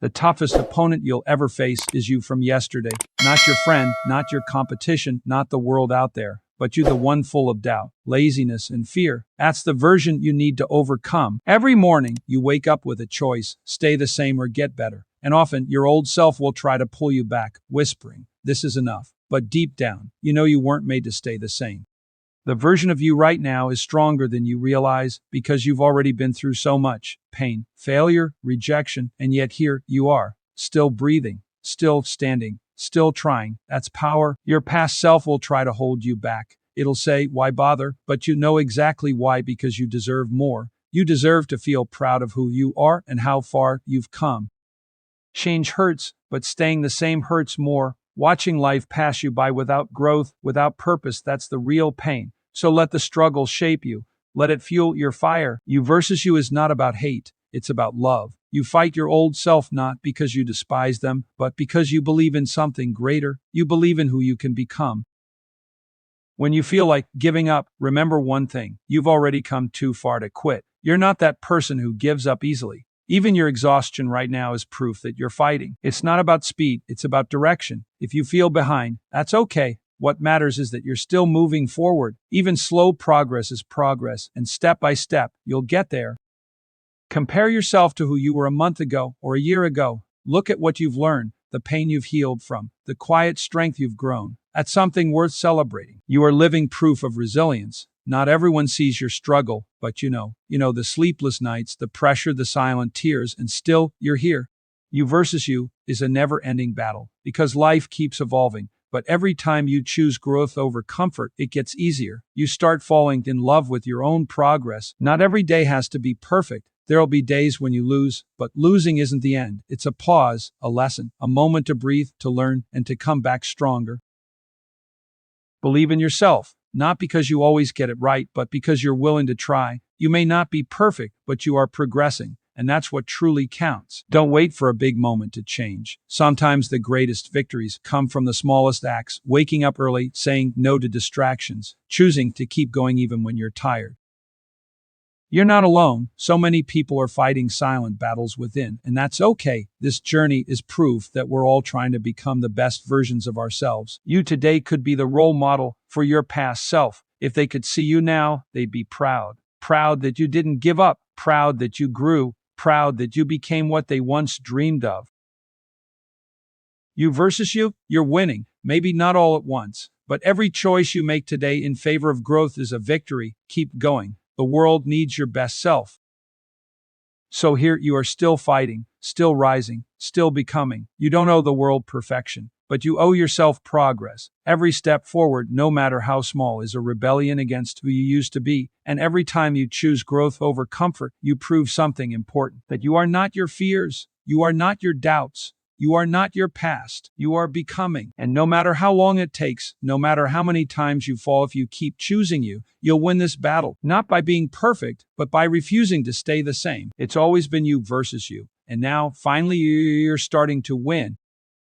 The toughest opponent you'll ever face is you from yesterday. Not your friend, not your competition, not the world out there, but you, the one full of doubt, laziness, and fear. That's the version you need to overcome. Every morning, you wake up with a choice: stay the same or get better. And often, your old self will try to pull you back, whispering, "This is enough." But deep down, you know you weren't made to stay the same. The version of you right now is stronger than you realize because you've already been through so much pain, failure, rejection, and yet here you are, still breathing, still standing, still trying. That's power. Your past self will try to hold you back. It'll say, "Why bother?" But you know exactly why, because you deserve more. You deserve to feel proud of who you are and how far you've come. Change hurts, but staying the same hurts more. Watching life pass you by without growth, without purpose, that's the real pain. So let the struggle shape you. Let it fuel your fire. You versus you is not about hate. It's about love. You fight your old self not because you despise them, but because you believe in something greater. You believe in who you can become. When you feel like giving up, remember one thing: you've already come too far to quit. You're not that person who gives up easily. Even your exhaustion right now is proof that you're fighting. It's not about speed, it's about direction. If you feel behind, that's okay. What matters is that you're still moving forward. Even slow progress is progress, and step by step, you'll get there. Compare yourself to who you were a month ago or a year ago. Look at what you've learned, the pain you've healed from, the quiet strength you've grown. That's something worth celebrating. You are living proof of resilience. Not everyone sees your struggle, but you know the sleepless nights, the pressure, the silent tears, and still you're here. You versus you is a never-ending battle because life keeps evolving. But every time you choose growth over comfort, it gets easier. You start falling in love with your own progress. Not every day has to be perfect. There'll be days when you lose, but losing isn't the end. It's a pause, a lesson, a moment to breathe, to learn, and to come back stronger. Believe in yourself, not because you always get it right, but because you're willing to try. You may not be perfect, but you are progressing, and that's what truly counts. Don't wait for a big moment to change. Sometimes the greatest victories come from the smallest acts: waking up early, saying no to distractions, choosing to keep going even when you're tired. You're not alone. So many people are fighting silent battles within, and that's okay. This journey is proof that we're all trying to become the best versions of ourselves. You today could be the role model for your past self. If they could see you now, they'd be proud. Proud that you didn't give up, proud that you grew, proud that you became what they once dreamed of. You versus you, you're winning. Maybe not all at once, but every choice you make today in favor of growth is a victory. Keep going. The world needs your best self. So here you are, still fighting, still rising, still becoming. You don't owe the world perfection, but you owe yourself progress. Every step forward, no matter how small, is a rebellion against who you used to be. And every time you choose growth over comfort, you prove something important: that you are not your fears, you are not your doubts, you are not your past, you are becoming. And no matter how long it takes, no matter how many times you fall, if you keep choosing you, you'll win this battle. Not by being perfect, but by refusing to stay the same. It's always been you versus you. And now, finally, you're starting to win.